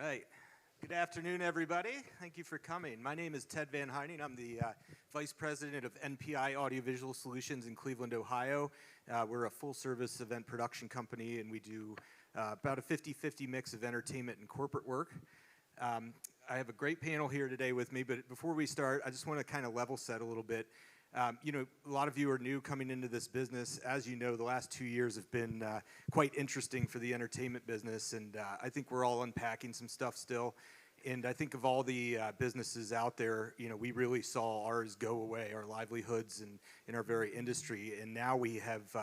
right. Good afternoon, everybody. Thank you for coming. My name is Ted VanHyning. I'm the Vice President of NPi Audio Visual Solutions in Cleveland, Ohio. We're a full-service event production company, and we do about a 50-50 mix of entertainment and corporate work. I have a great panel here today with me, but before we start, I just want to kind of level set a little bit. A lot of you are new coming into this business. As you know, the last 2 years have been quite interesting for the entertainment business, and I think we're all unpacking some stuff still. And I think of all the businesses out there, we really saw ours go away, our livelihoods and in our very industry. And now we have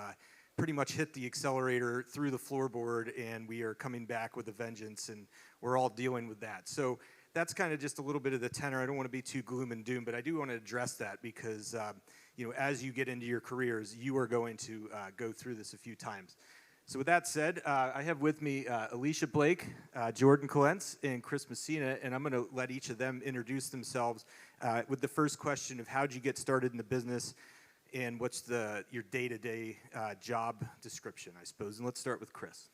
pretty much hit the accelerator through the floorboard, and we are coming back with a vengeance, and we're all dealing with that. So that's kind of just a little bit of the tenor. I don't want to be too gloom and doom, but I do want to address that because, as you get into your careers, you are going to go through this a few times. So with that said, I have with me Alicia Blake, Jordan Kolenc, and Chris Messina, and I'm going to let each of them introduce themselves with the first question of how'd you get started in the business and what's your day-to-day job description, I suppose. And let's start with Chris.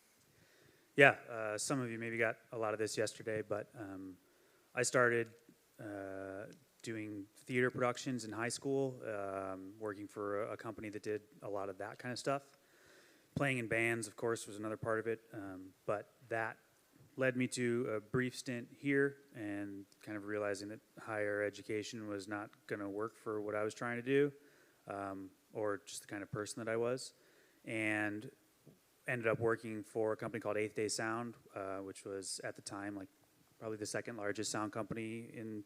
Yeah, some of you maybe got a lot of this yesterday, but I started doing theater productions in high school, working for a company that did a lot of that kind of stuff. Playing in bands, of course, was another part of it, but that led me to a brief stint here and kind of realizing that higher education was not going to work for what I was trying to do or just the kind of person that I was, and ended up working for a company called Eighth Day Sound, which was at the time like probably the second largest sound company in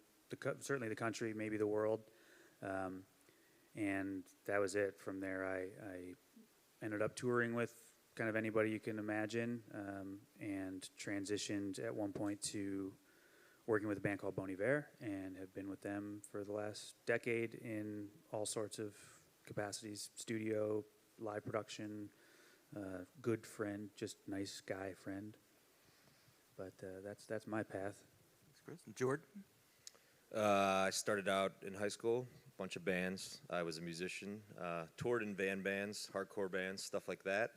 certainly the country, maybe the world, and that was it. From there, I ended up touring with kind of anybody you can imagine, and transitioned at one point to working with a band called Bon Iver, and have been with them for the last decade in all sorts of capacities: studio, live production, good friend, just nice guy friend. But that's my path. Thanks, Chris. And Jordan? I started out in high school, a bunch of bands. I was a musician, toured in bands, hardcore bands, stuff like that.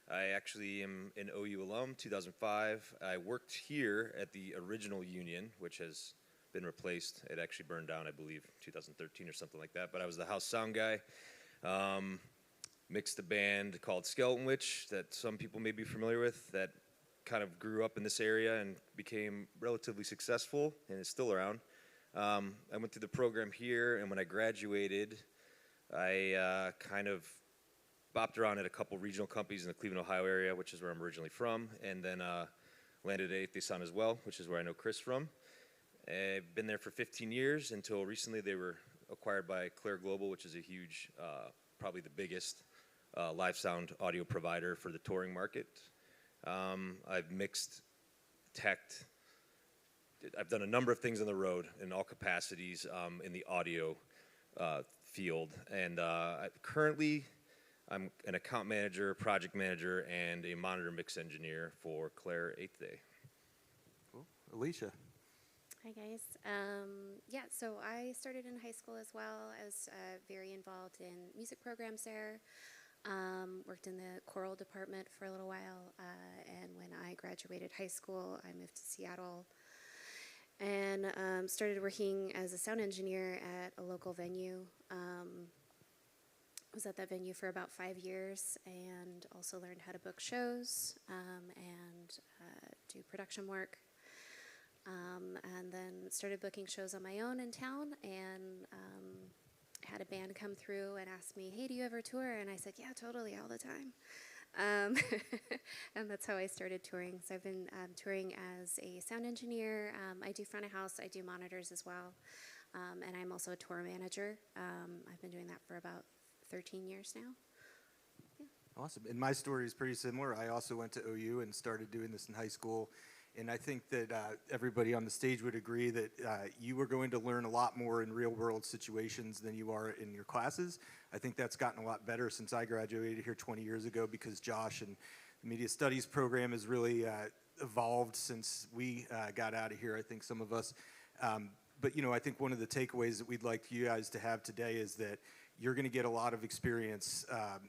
I actually am an OU alum, 2005. I worked here at the original union, which has been replaced. It actually burned down, I believe, 2013 or something like that. But I was the house sound guy. Mixed a band called Skeleton Witch that some people may be familiar with, that kind of grew up in this area and became relatively successful and is still around. I went through the program here, and when I graduated, I kind of bopped around at a couple regional companies in the Cleveland, Ohio area, which is where I'm originally from, and then landed at Eighth Day Sound as well, which is where I know Chris from. I've been there for 15 years until recently they were acquired by Claire Global, which is a huge, probably the biggest live sound audio provider for the touring market. I've mixed, teched. I've done a number of things on the road in all capacities in the audio field. And currently, I'm an account manager, project manager, and a monitor mix engineer for Claire 8th Day. Cool. Alicia. Hi, guys. So I started in high school as well. I was very involved in music programs there. Worked in the choral department for a little while, and when I graduated high school, I moved to Seattle and started working as a sound engineer at a local venue. Was at that venue for about 5 years, and also learned how to book shows and do production work. And then started booking shows on my own in town, and had a band come through and ask me, hey, do you ever tour? And I said, yeah, totally, all the time. And that's how I started touring. So I've been touring as a sound engineer. I do front of house, I do monitors as well. And I'm also a tour manager. I've been doing that for about 13 years now. Yeah. Awesome. And my story is pretty similar. I also went to OU and started doing this in high school. And I think that everybody on the stage would agree that you are going to learn a lot more in real-world situations than you are in your classes. I think that's gotten a lot better since I graduated here 20 years ago, because Josh and the Media Studies program has really evolved since we got out of here, I think some of us. But I think one of the takeaways that we'd like you guys to have today is that you're going to get a lot of experience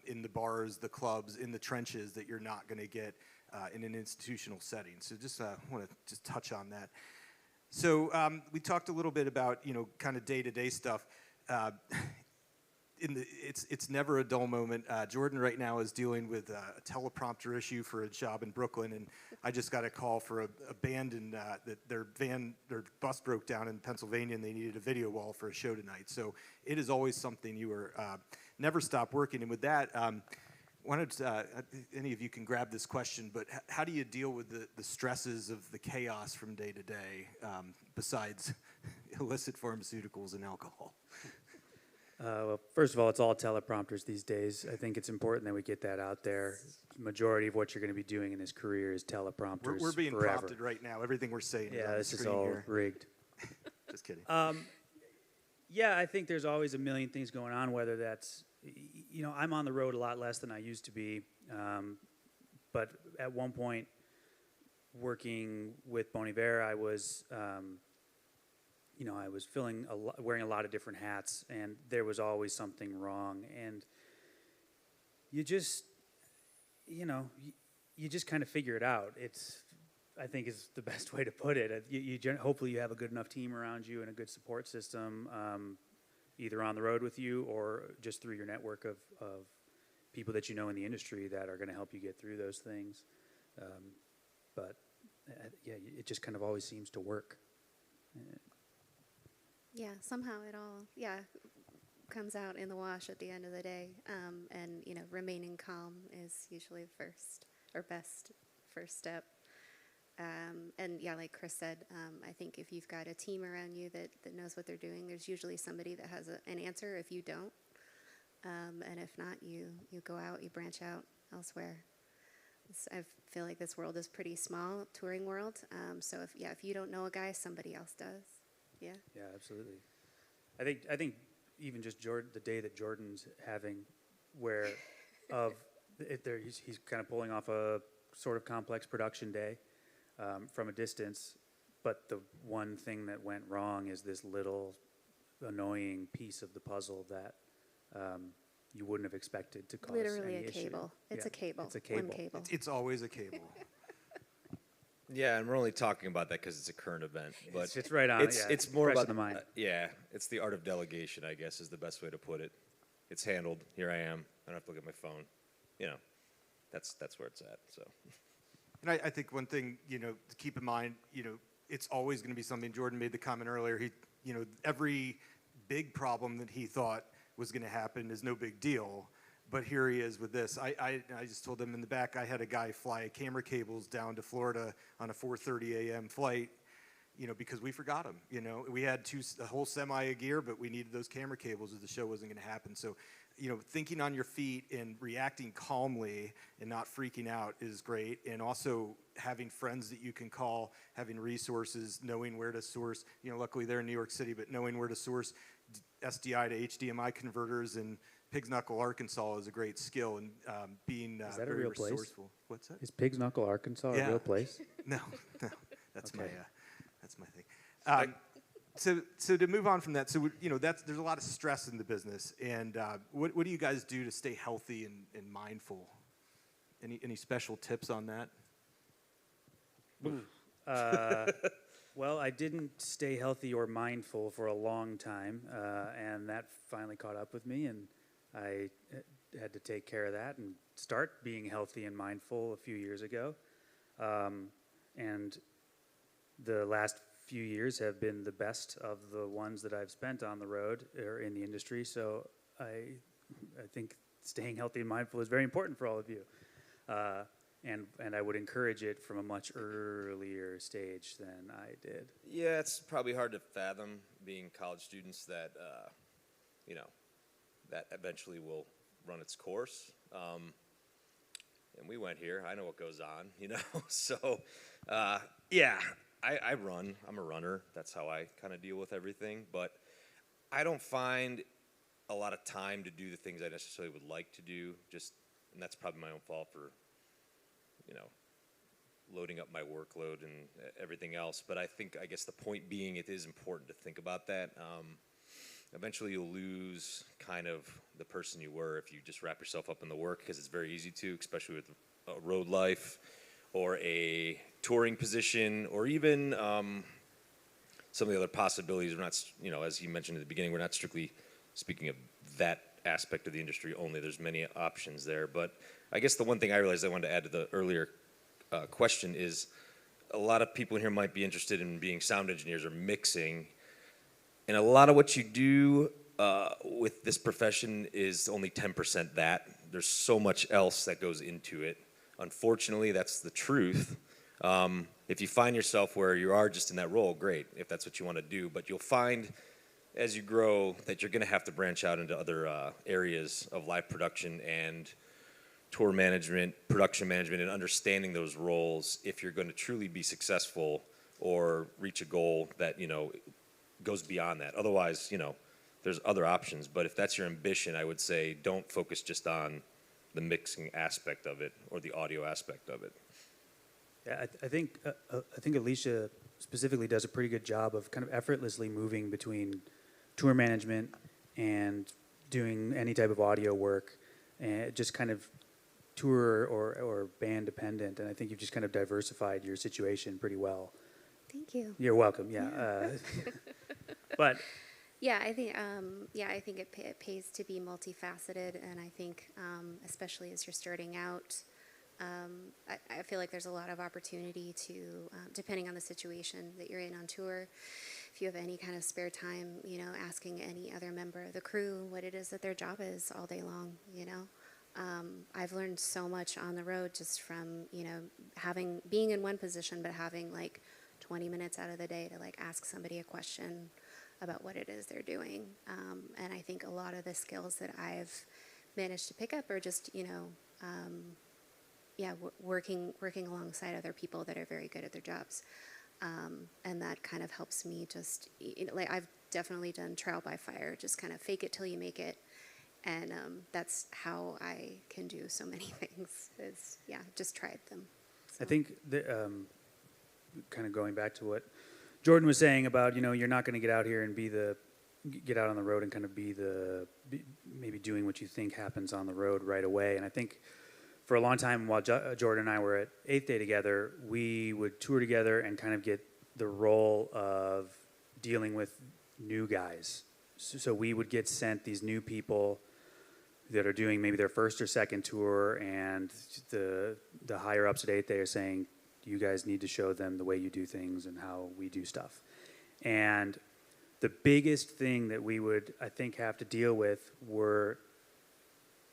in the bars, the clubs, in the trenches that you're not going to get in an institutional setting. So just want to just touch on that. So we talked a little bit about, kind of day-to-day stuff. It's never a dull moment. Jordan right now is dealing with a teleprompter issue for a job in Brooklyn, and I just got a call for a band that their bus broke down in Pennsylvania, and they needed a video wall for a show tonight. So it is always something you are never stop working. And with that, any of you can grab this question, but how do you deal with the stresses of the chaos from day to day, besides illicit pharmaceuticals and alcohol? Well, first of all, it's all teleprompters these days. I think it's important that we get that out there. The majority of what you're going to be doing in this career is teleprompters. We're being forever. prompted right now. Everything we're saying is on this the is screen all here. rigged. Just kidding. Yeah, I think there's always a million things going on, whether that's, I'm on the road a lot less than I used to be. But at one point, working with Bon Iver, I was, I was wearing a lot of different hats, and there was always something wrong. And you just, you just kind of figure it out. I think is the best way to put it. Hopefully you have a good enough team around you and a good support system, either on the road with you or just through your network of people that you know in the industry that are going to help you get through those things. But it just kind of always seems to work. Yeah, somehow it all, comes out in the wash at the end of the day. And, remaining calm is usually the best first step. And like Chris said, I think if you've got a team around you that knows what they're doing, there's usually somebody that has an answer if you don't. And if not, you go out, you branch out elsewhere. I feel like this world is pretty small, touring world. So if you don't know a guy, somebody else does. Yeah. Yeah, absolutely. I think even just the day that Jordan's having, where he's kind of pulling off a sort of complex production day from a distance, but the one thing that went wrong is this little annoying piece of the puzzle that you wouldn't have expected to cause literally any a issue. cable. It's a cable. It's a cable. One cable. It's always a cable. Yeah, and we're only talking about that because it's a current event, but It's right on. It's more fresh about in the mind. it's the art of delegation, I guess, is the best way to put it. It's handled. Here I am. I don't have to look at my phone. That's where it's at. So. And I think one thing, to keep in mind, it's always going to be something. Jordan made the comment earlier. Every big problem that he thought was going to happen is no big deal. But here he is with this. I just told him in the back, I had a guy fly camera cables down to Florida on a 4:30 a.m. flight, because we forgot them. We had a whole semi of gear, but we needed those camera cables or the show wasn't going to happen. So, thinking on your feet and reacting calmly and not freaking out is great. And also having friends that you can call, having resources, knowing where to source. Luckily they're in New York City, but knowing where to source SDI to HDMI converters in Pig's Knuckle, Arkansas is a great skill, and being Is that a very real place? resourceful. What's that? Is Pig's Knuckle, Arkansas Yeah. a real place? No, that's Okay. my thing. So to move on from that, there's a lot of stress in the business, and what do you guys do to stay healthy and mindful? Any special tips on that? Well, I didn't stay healthy or mindful for a long time, and that finally caught up with me, and I had to take care of that and start being healthy and mindful a few years ago. And the last few years have been the best of the ones that I've spent on the road or in the industry, so I think staying healthy and mindful is very important for all of you. And I would encourage it from a much earlier stage than I did. Yeah, it's probably hard to fathom being college students that, that eventually will run its course. And we went here. I know what goes on, So, I run. I'm a runner. That's how I kind of deal with everything. But I don't find a lot of time to do the things I necessarily would like to do. And that's probably my own fault for, loading up my workload and everything else. But I guess the point being, it is important to think about that. Eventually you'll lose kind of the person you were if you just wrap yourself up in the work, because it's very easy to, especially with a road life or a touring position, or even some of the other possibilities. We're not, as he mentioned at the beginning, we're not strictly speaking of that aspect of the industry only. There's many options there. But I guess the one thing I realized I wanted to add to the earlier question is a lot of people in here might be interested in being sound engineers or mixing. And a lot of what you do with this profession is only 10% that. There's so much else that goes into it. Unfortunately, that's the truth. If you find yourself where you are just in that role, great, if that's what you want to do. But you'll find as you grow that you're going to have to branch out into other areas of live production and tour management, production management, and understanding those roles if you're going to truly be successful or reach a goal that, goes beyond that. Otherwise, there's other options. But if that's your ambition, I would say don't focus just on the mixing aspect of it or the audio aspect of it. Yeah, I think Alicia specifically does a pretty good job of kind of effortlessly moving between tour management and doing any type of audio work, and just kind of tour or band dependent. And I think you've just kind of diversified your situation pretty well. Thank you. You're welcome. Yeah. But I think it pays to be multifaceted, and I think especially as you're starting out, I feel like there's a lot of opportunity to, depending on the situation that you're in on tour, if you have any kind of spare time, asking any other member of the crew what it is that their job is all day long, I've learned so much on the road just from, being in one position, but having like 20 minutes out of the day to like ask somebody a question about what it is they're doing. And I think a lot of the skills that I've managed to pick up are just, working alongside other people that are very good at their jobs. And that kind of helps me just, I've definitely done trial by fire, just kind of fake it till you make it. And that's how I can do so many things, is, just tried them. So. I think kind of going back to what Jordan was saying about, you're not going to get out here and get out on the road and kind of maybe doing what you think happens on the road right away. And I think for a long time while Jordan and I were at 8th Day together, we would tour together and kind of get the role of dealing with new guys. So we would get sent these new people that are doing maybe their first or second tour, and the higher ups at 8th Day are saying, you guys need to show them the way you do things and how we do stuff. And the biggest thing that we would, I think, have to deal with were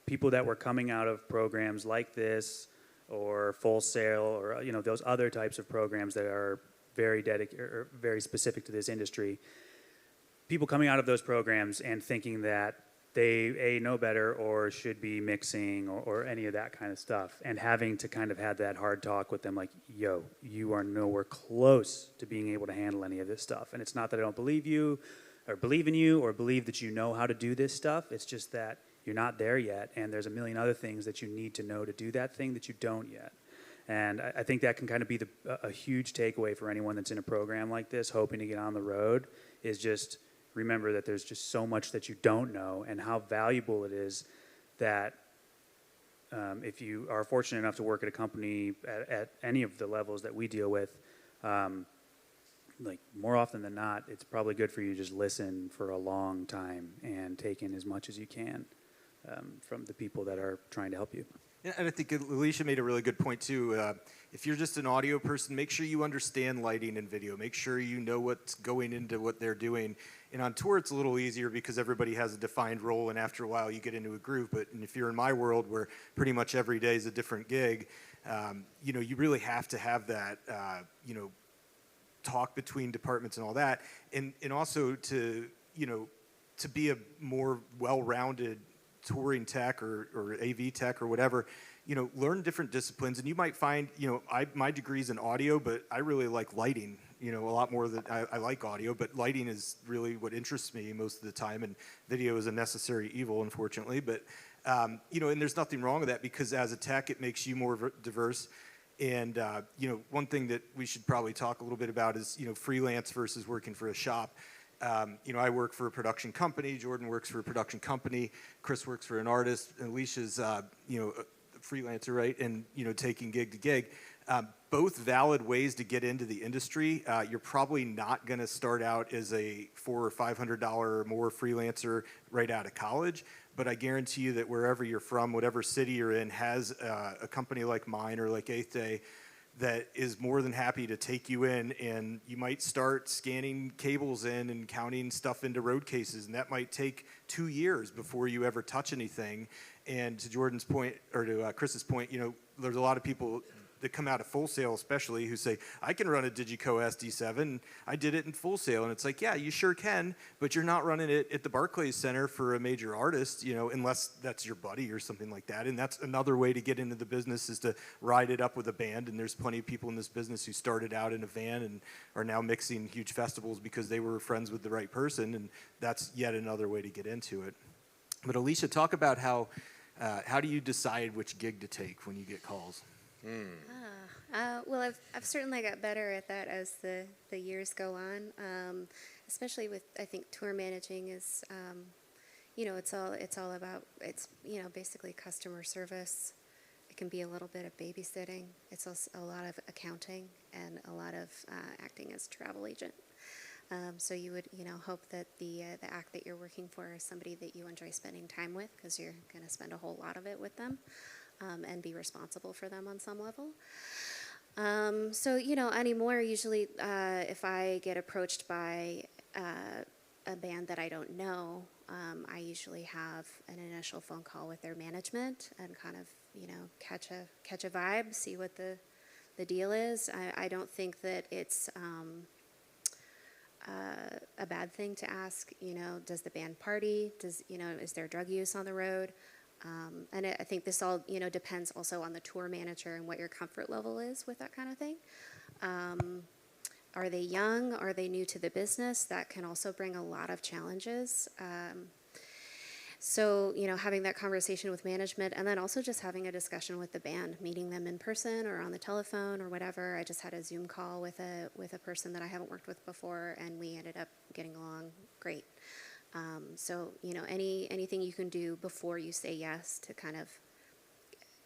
people that were coming out of programs like this or Full Sail or those other types of programs that are very dedicated or very specific to this industry. People coming out of those programs and thinking that they know better or should be mixing or any of that kind of stuff, and having to kind of have that hard talk with them like, yo, you are nowhere close to being able to handle any of this stuff. And it's not that I don't believe you or believe in you or believe that you know how to do this stuff. It's just that you're not there yet, and there's a million other things that you need to know to do that thing that you don't yet. And I think that can kind of be a huge takeaway for anyone that's in a program like this, hoping to get on the road, is just remember that there's just so much that you don't know, and how valuable it is that if you are fortunate enough to work at a company at any of the levels that we deal with, like more often than not, it's probably good for you to just listen for a long time and take in as much as you can from the people that are trying to help you. Yeah, and I think Alicia made a really good point too. If you're just an audio person, make sure you understand lighting and video. Make sure you know what's going into what they're doing. And on tour, it's a little easier because everybody has a defined role, and after a while, you get into a groove. But if you're in my world, where pretty much every day is a different gig, you really have to have that, talk between departments and all that, and also to be a more well-rounded touring tech or AV tech or whatever, learn different disciplines. And you might find, my degree's in audio, but I really like lighting, a lot more than I like audio, but lighting is really what interests me most of the time, and video is a necessary evil, unfortunately. But, and there's nothing wrong with that, because as a tech, it makes you more diverse. And, one thing that we should probably talk a little bit about is, freelance versus working for a shop. I work for a production company. Jordan works for a production company. Chris works for an artist. And Alicia's, a freelancer, right? And, taking gig to gig. Both valid ways to get into the industry. You're probably not going to start out as a $400 or $500 or more freelancer right out of college, but I guarantee you that wherever you're from, whatever city you're in, has a company like mine or like Eighth Day that is more than happy to take you in, and you might start scanning cables in and counting stuff into road cases, and that might take 2 years before you ever touch anything. And to Jordan's point, or to Chris's point, there's a lot of people that come out of Full Sail especially who say, I can run a Digico SD7, I did it in Full Sail. And it's like, yeah, you sure can, but you're not running it at the Barclays Center for a major artist, unless that's your buddy or something like that. And that's another way to get into the business, is to ride it up with a band. And there's plenty of people in this business who started out in a van and are now mixing huge festivals because they were friends with the right person. And that's yet another way to get into it. But Alicia, talk about how do you decide which gig to take when you get calls? Well, I've certainly got better at that as the years go on, especially with, I think, tour managing is, it's all about, basically customer service. It can be a little bit of babysitting. It's also a lot of accounting and a lot of acting as a travel agent. So you would, hope that the act that you're working for is somebody that you enjoy spending time with, because you're going to spend a whole lot of it with them. And be responsible for them on some level. So, anymore, usually if I get approached by a band that I don't know, I usually have an initial phone call with their management and kind of, catch a vibe, see what the deal is. I don't think that it's a bad thing to ask, does the band party? Is there drug use on the road? And I think this all, depends also on the tour manager and what your comfort level is with that kind of thing. Are they young? Are they new to the business? That can also bring a lot of challenges. So, having that conversation with management, and then also just having a discussion with the band, meeting them in person or on the telephone or whatever. I just had a Zoom call with a person that I haven't worked with before, and we ended up getting along great. So, anything you can do before you say yes to kind of,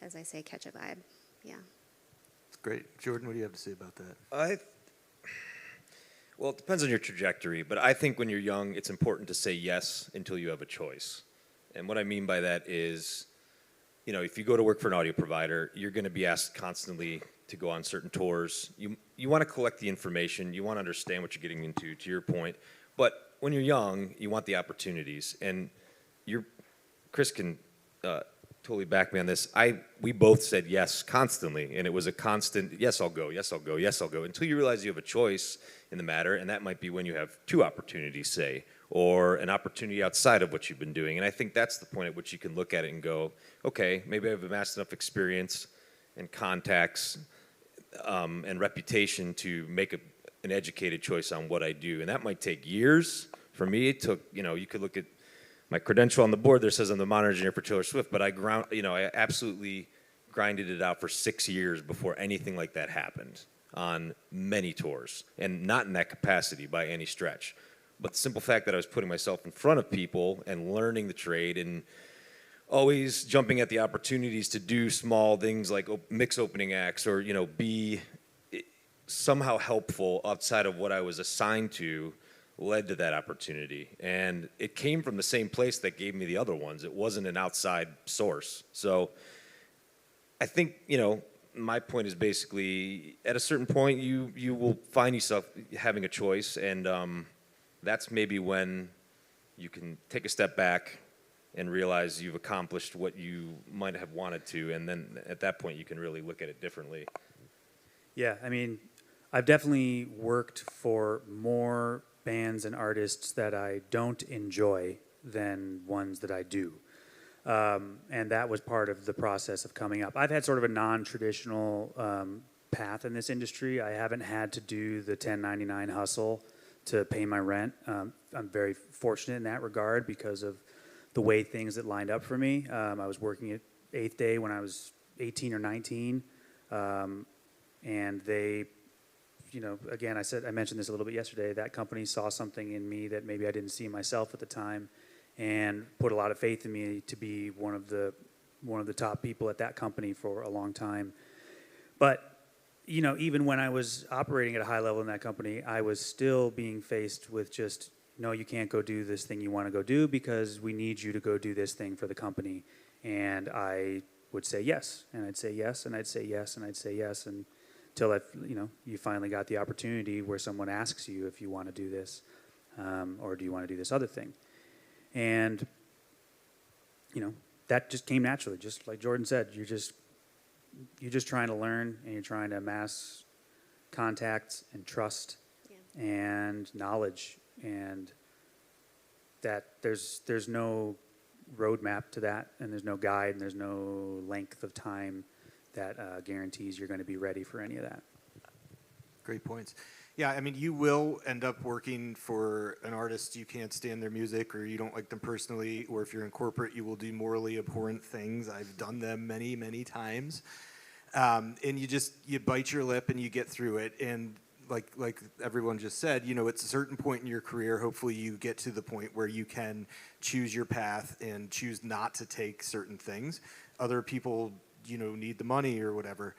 as I say, catch a vibe. Yeah. That's great. Jordan, what do you have to say about that? Well, it depends on your trajectory, but I think when you're young, it's important to say yes until you have a choice. And what I mean by that is, if you go to work for an audio provider, you're going to be asked constantly to go on certain tours. You want to collect the information. You want to understand what you're getting into, to your point. But when you're young, you want the opportunities, and Chris can totally back me on this. We both said yes constantly, and it was a constant, yes, I'll go, yes, I'll go, yes, I'll go, until you realize you have a choice in the matter, and that might be when you have two opportunities, say, or an opportunity outside of what you've been doing. And I think that's the point at which you can look at it and go, okay, maybe I've amassed enough experience and contacts and reputation to make an educated choice on what I do. And that might take years. For me, it took, you could look at my credential on the board that says I'm the monitor engineer for Taylor Swift, but I absolutely grinded it out for 6 years before anything like that happened on many tours, and not in that capacity by any stretch. But the simple fact that I was putting myself in front of people and learning the trade and always jumping at the opportunities to do small things like mix opening acts or, be somehow helpful outside of what I was assigned to led to that opportunity. And it came from the same place that gave me the other ones. It wasn't an outside source. So I think, my point is basically at a certain point you will find yourself having a choice, and that's maybe when you can take a step back and realize you've accomplished what you might have wanted to, and then at that point you can really look at it differently. Yeah, I mean, I've definitely worked for more bands and artists that I don't enjoy than ones that I do. And that was part of the process of coming up. I've had sort of a non-traditional path in this industry. I haven't had to do the 1099 hustle to pay my rent. I'm very fortunate in that regard because of the way things that lined up for me. I was working at Eighth Day when I was 18 or 19, and they, again, I mentioned this a little bit yesterday. That company saw something in me that maybe I didn't see myself at the time, and put a lot of faith in me to be one of the top people at that company for a long time. But you know, even when I was operating at a high level in that company, I was still being faced with just, no, you can't go do this thing you want to go do because we need you to go do this thing for the company. And I would say yes, and I'd say yes, and I'd say yes, and I'd say yes, and until you finally got the opportunity where someone asks you if you want to do this, or do you want to do this other thing, and that just came naturally. Just like Jordan said, you're just trying to learn, and you're trying to amass contacts and trust and knowledge, and that there's no roadmap to that, and there's no guide, and there's no length of time that guarantees you're going to be ready for any of that. Great points. Yeah, I mean, you will end up working for an artist you can't stand their music, or you don't like them personally, or if you're in corporate, you will do morally abhorrent things. I've done them many, many times. And you bite your lip and you get through it. And like everyone just said, at a certain point in your career, hopefully you get to the point where you can choose your path and choose not to take certain things. Other people, need the money or whatever.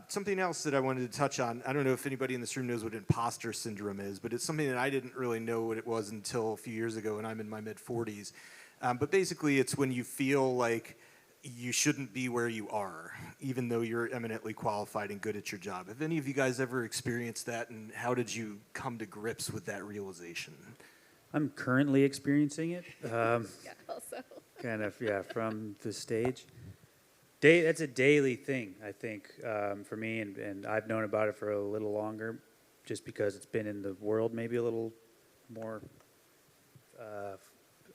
Something else that I wanted to touch on, I don't know if anybody in this room knows what imposter syndrome is, but it's something that I didn't really know what it was until a few years ago, and I'm in my mid-40s. But basically, it's when you feel like you shouldn't be where you are, even though you're eminently qualified and good at your job. Have any of you guys ever experienced that, and how did you come to grips with that realization? I'm currently experiencing it. Also. Kind of, from the stage. That's a daily thing, I think, for me, and I've known about it for a little longer, just because it's been in the world maybe a little more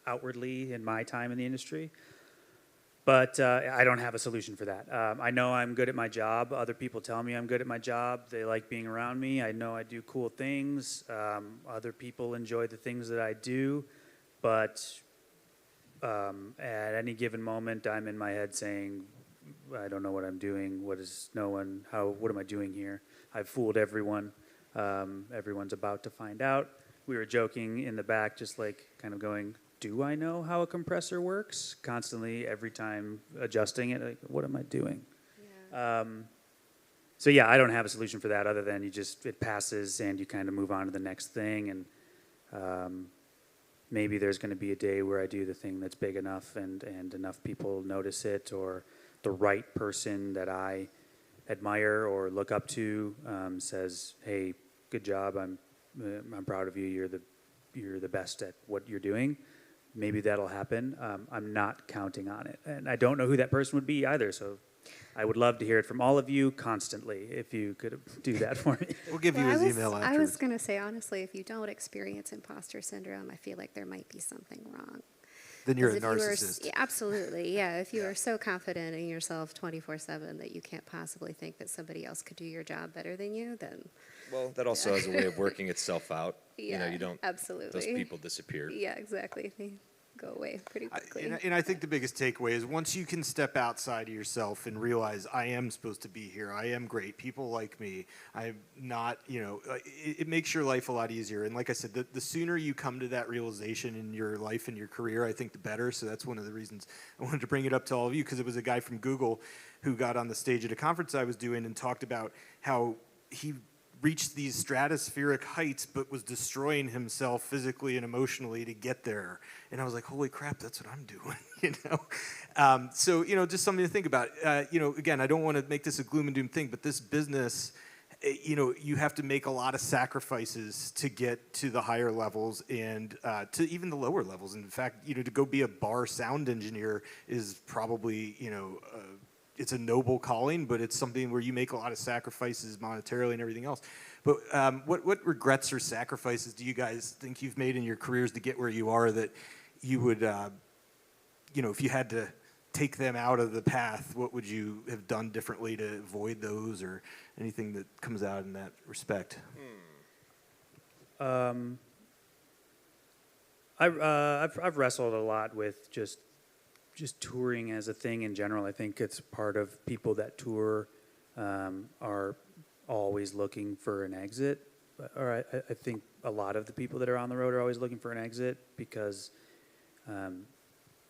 outwardly in my time in the industry. But I don't have a solution for that. I know I'm good at my job. Other people tell me I'm good at my job. They like being around me. I know I do cool things. Other people enjoy the things that I do. But at any given moment, I'm in my head saying, I don't know what I'm doing. What am I doing here? I've fooled everyone. Everyone's about to find out. We were joking in the back, just like kind of going, do I know how a compressor works? Constantly, every time adjusting it, like, what am I doing? Yeah. So yeah, I don't have a solution for that other than it passes and you kind of move on to the next thing. And maybe there's going to be a day where I do the thing that's big enough and enough people notice it, or the right person that I admire or look up to says, "Hey, good job. I'm proud of you. You're the best at what you're doing." Maybe that'll happen. I'm not counting on it, and I don't know who that person would be either. So, I would love to hear it from all of you constantly. If you could do that for me, we'll give you his email afterwards. I was going to say, honestly, if you don't experience imposter syndrome, I feel like there might be something wrong. Then you're a narcissist. Absolutely, yeah. If you are so confident in yourself 24/7 that you can't possibly think that somebody else could do your job better than you, then... Well, that also has a way of working itself out. Yeah, you don't... absolutely. Those people disappear. Yeah, exactly. They go away pretty quickly. And I think the biggest takeaway is once you can step outside of yourself and realize I am supposed to be here, I am great, people like me, I'm not, it makes your life a lot easier. And like I said, the sooner you come to that realization in your life and your career, I think the better. So that's one of the reasons I wanted to bring it up to all of you, because it was a guy from Google who got on the stage at a conference I was doing and talked about how he reached these stratospheric heights but was destroying himself physically and emotionally to get there. And I was like, holy crap, that's what I'm doing, So, just something to think about. Again, I don't want to make this a gloom and doom thing, but this business, you have to make a lot of sacrifices to get to the higher levels and to even the lower levels. In fact, to go be a bar sound engineer is probably, it's a noble calling, but it's something where you make a lot of sacrifices monetarily and everything else. But what regrets or sacrifices do you guys think you've made in your careers to get where you are that you would, if you had to take them out of the path, what would you have done differently to avoid those, or anything that comes out in that respect? I've wrestled a lot with just touring as a thing in general. I think it's part of people that tour are always looking for an exit. Or I think a lot of the people that are on the road are always looking for an exit because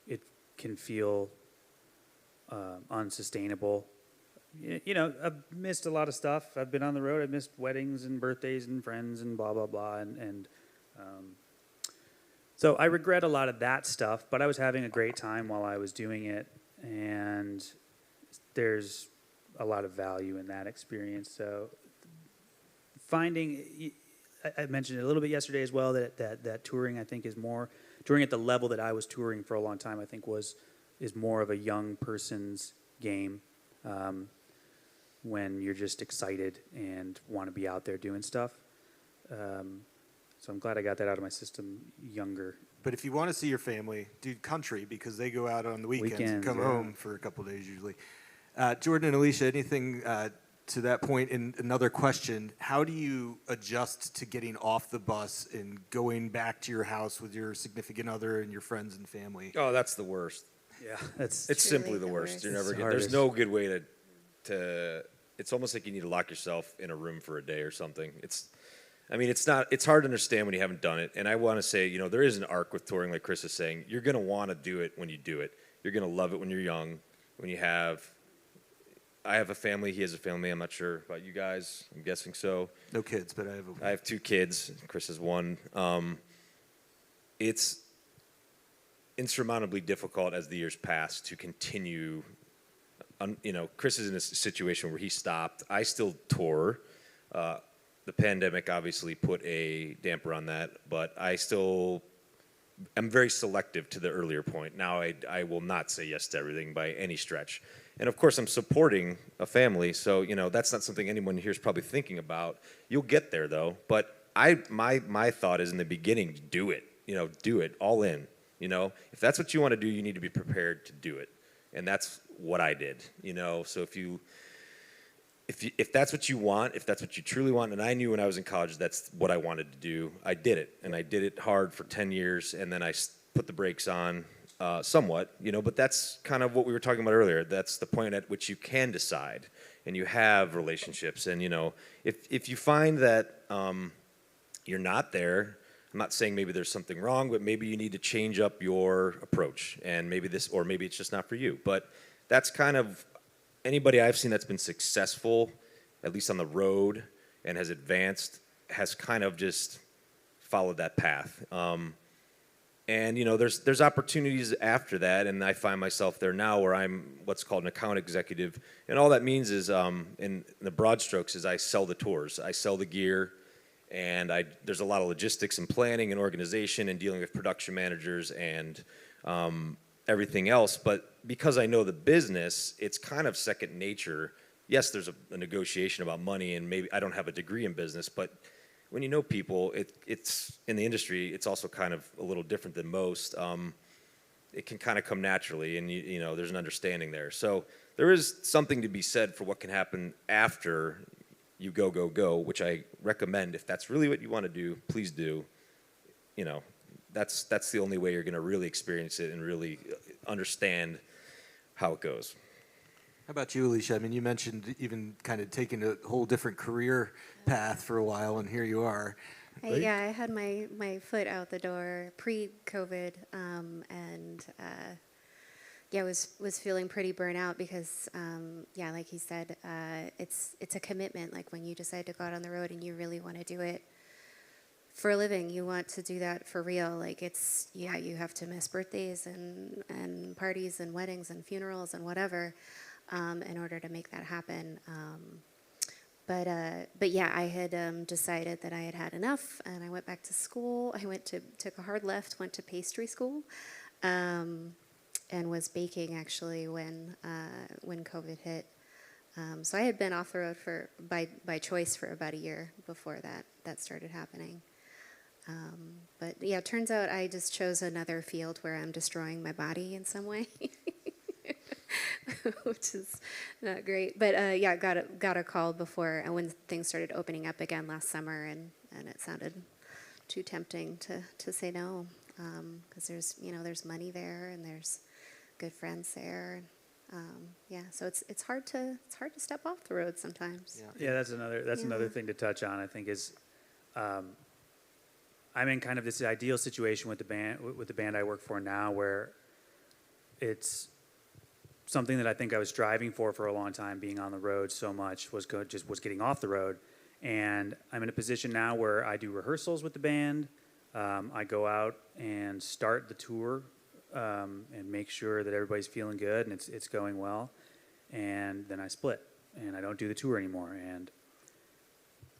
it can feel unsustainable, I've missed a lot of stuff. I've been on the road. I've missed weddings and birthdays and friends and blah, blah, blah. So I regret a lot of that stuff, but I was having a great time while I was doing it. And there's a lot of value in that experience. So finding, I mentioned it a little bit yesterday as well, that touring, I think, is more, touring at the level that I was touring for a long time, I think is more of a young person's game. When you're just excited and want to be out there doing stuff. So I'm glad I got that out of my system younger. But if you want to see your family, do country, because they go out on the weekends and come yeah. home for a couple days usually. Jordan and Alicia, anything to that point? And another question, how do you adjust to getting off the bus and going back to your house with your significant other and your friends and family? Oh, that's the worst. Yeah, It's Truly simply the the worst. worst. You're never It's the get, there's hardest. no good way to it's almost like you need to lock yourself in a room for a day or something. It's hard to understand when you haven't done it. And I want to say, there is an arc with touring, like Chris is saying. You're going to want to do it when you do it. You're going to love it when you're young, I have a family, he has a family. I'm not sure about you guys. I'm guessing so. No kids, but I have 2 kids. Chris has 1. It's insurmountably difficult as the years pass to continue. Chris is in a situation where he stopped. I still tour. The pandemic obviously put a damper on that, but I'm very selective to the earlier point. Now I will not say yes to everything by any stretch. And of course I'm supporting a family, so that's not something anyone here is probably thinking about. You'll get there though. But my thought is in the beginning, do it. Do it all in. If that's what you want to do, you need to be prepared to do it. And that's what I did. So if that's what you want, if that's what you truly want, and I knew when I was in college that's what I wanted to do, I did it. And I did it hard for 10 years, and then I put the brakes on somewhat, but that's kind of what we were talking about earlier. That's the point at which you can decide, and you have relationships. And, if you find that you're not there, I'm not saying maybe there's something wrong, but maybe you need to change up your approach, and maybe it's just not for you. But that's kind of anybody I've seen that's been successful, at least on the road, and has advanced, has kind of just followed that path. And there's opportunities after that, and I find myself there now where I'm what's called an account executive, and all that means is, in the broad strokes, is I sell the tours, I sell the gear, and there's a lot of logistics and planning and organization and dealing with production managers and everything else. But because I know the business, it's kind of second nature. Yes, there's a negotiation about money, and maybe I don't have a degree in business, but when you know people, it's in the industry, it's also kind of a little different than most. It can kind of come naturally, and there's an understanding there. So there is something to be said for what can happen after you go, which I recommend. If that's really what you want to do, please do. That's the only way you're going to really experience it and really understand how it goes. How about you, Alicia? I mean, you mentioned even kind of taking a whole different career path for a while, and here you are. Yeah, I had my foot out the door pre-COVID, and was feeling pretty burnt out because, like he said, it's a commitment. Like when you decide to go out on the road and you really want to do it for a living, you want to do that for real. Like you have to miss birthdays and parties and weddings and funerals and whatever, in order to make that happen. But yeah, I had decided that I had had enough, and I went back to school. I took a hard left, went to pastry school, and was baking actually when COVID hit. So I had been off the road by choice for about a year before that started happening. But yeah, it turns out I just chose another field where I'm destroying my body in some way. Which is not great, but got a call before when things started opening up again last summer, and it sounded too tempting to say no, because there's money there and there's good friends there, so it's hard to step off the road sometimes. Yeah, that's another thing to touch on. I think is, I'm in kind of this ideal situation with the band I work for now, where it's something that I think I was striving for a long time, being on the road so much, was getting off the road. And I'm in a position now where I do rehearsals with the band. I go out and start the tour and make sure that everybody's feeling good and it's going well. And then I split and I don't do the tour anymore. And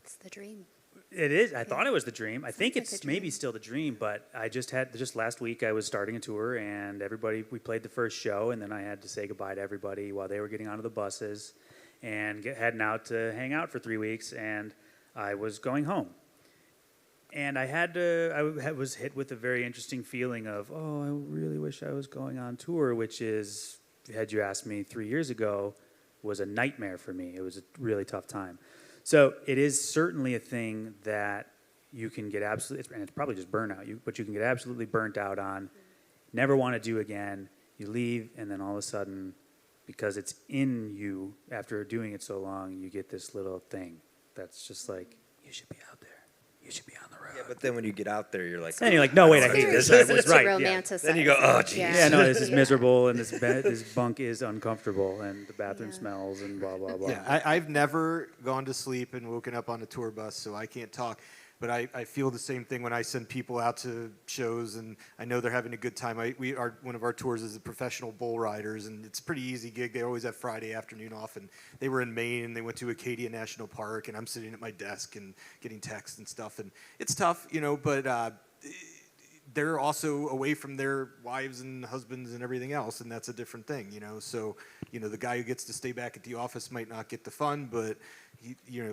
It's the dream. it is. I thought it was the dream. I think Sounds like it's a maybe dream. still the dream, but I just last week I was starting a tour and we played the first show and then I had to say goodbye to everybody while they were getting onto the buses and heading out to hang out for 3 weeks, and I was going home. And I was hit with a very interesting feeling of, oh, I really wish I was going on tour, which is, had you asked me 3 years ago, was a nightmare for me. It was a really tough time. So it is certainly a thing that you can get and it's probably just burnout, but you can get absolutely burnt out on, never want to do again. You leave, and then all of a sudden, because it's in you after doing it so long, you get this little thing that's just like, you should be out there. You should be on the road. Yeah, but then when you get out there, you're like, And you're like, no, wait, I hate Very this. easy I was to right. Yeah. romanticize Then you go, oh, it. geez. Yeah, no, this is miserable, and this bunk is uncomfortable, and the bathroom Yeah. smells, and blah, blah, blah. Yeah, I've never gone to sleep and woken up on a tour bus, so I can't talk. But I feel the same thing when I send people out to shows, and I know they're having a good time. One of our tours is the professional bull riders, and it's a pretty easy gig. They always have Friday afternoon off, and they were in Maine, and they went to Acadia National Park, and I'm sitting at my desk and getting texts and stuff, and it's tough, but they're also away from their wives and husbands and everything else, and that's a different thing, So, the guy who gets to stay back at the office might not get the fun, but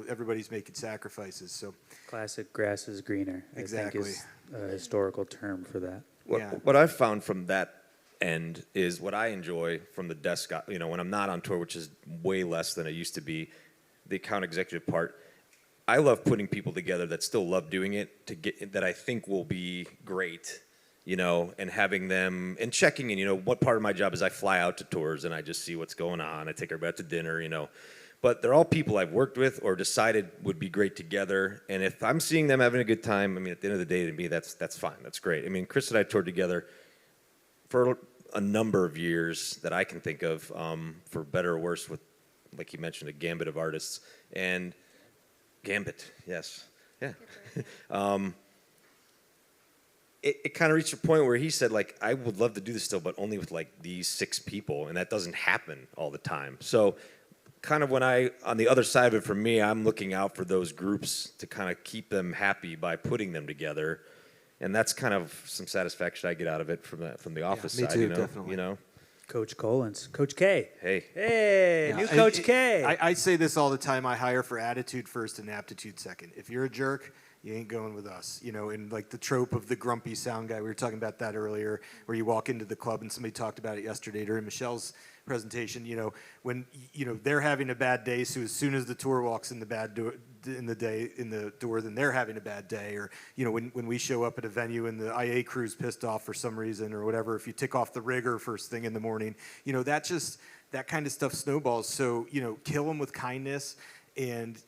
everybody's making sacrifices. So, Classic grass is greener, Exactly. I think is a historical term for that. Yeah. What I've found from that end is what I enjoy from the desk, when I'm not on tour, which is way less than it used to be, the account executive part. I love putting people together that still love doing it that I think will be great, and having them and checking in. What part of my job is I fly out to tours and I just see what's going on. I take everybody out to dinner, But they're all people I've worked with or decided would be great together. And if I'm seeing them having a good time, at the end of the day, to me, that's fine. That's great. Chris and I toured together for a number of years that I can think of, for better or worse, with, like you mentioned, a gambit of artists. And Gambit, yes. Yeah. It kind of reached a point where he said, I would love to do this still, but only with, these 6 people. And that doesn't happen all the time. So kind of when on the other side of it for me, I'm looking out for those groups to kind of keep them happy by putting them together. And that's kind of some satisfaction I get out of it from the office me side, too, definitely. Coach Kolenc. Coach K. Hey. Hey, Yeah, new Coach K. I say this all the time. I hire for attitude first and aptitude second. If you're a jerk, you ain't going with us. And the trope of the grumpy sound guy, we were talking about that earlier, where you walk into the club, and somebody talked about it yesterday during Michelle's presentation, when, they're having a bad day, so as soon as the tour walks in the door, then they're having a bad day. Or, when we show up at a venue and the IA crew's pissed off for some reason or whatever, if you tick off the rigger first thing in the morning, that kind of stuff snowballs. So, kill them with kindness. And,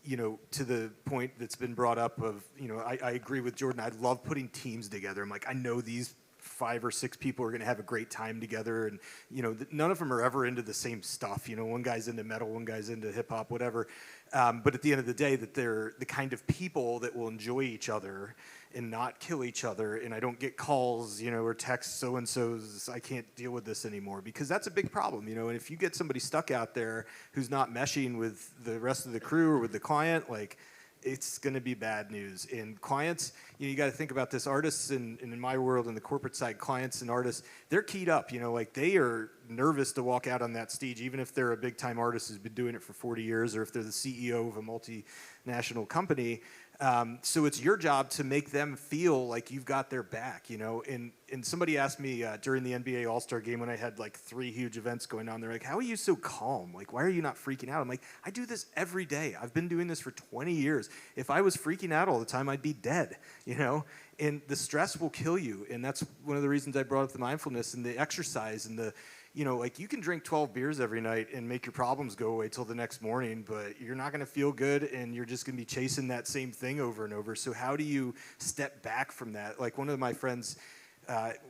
to the point that's been brought up of, I agree with Jordan. I love putting teams together. I'm like, I know these 5 or 6 people are going to have a great time together. And, none of them are ever into the same stuff. One guy's into metal, one guy's into hip hop, whatever. But at the end of the day, that they're the kind of people that will enjoy each other and not kill each other. And I don't get calls, or texts, so-and-so's, I can't deal with this anymore, because that's a big problem, And if you get somebody stuck out there who's not meshing with the rest of the crew or with the client, it's going to be bad news. And clients, you got to think about this. Artists, and in my world, in the corporate side, clients and artists, they're keyed up. They are nervous to walk out on that stage, even if they're a big-time artist who's been doing it for 40 years, or if they're the CEO of a multinational company. So it's your job to make them feel like you've got their back, And somebody asked me during the NBA All-Star game when I had 3 huge events going on, they're like, how are you so calm? Why are you not freaking out? I'm like, I do this every day. I've been doing this for 20 years. If I was freaking out all the time, I'd be dead, And the stress will kill you. And that's one of the reasons I brought up the mindfulness and the exercise and the, you can drink 12 beers every night and make your problems go away till the next morning, but you're not going to feel good, and you're just going to be chasing that same thing over and over. So how do you step back from that? One of my friends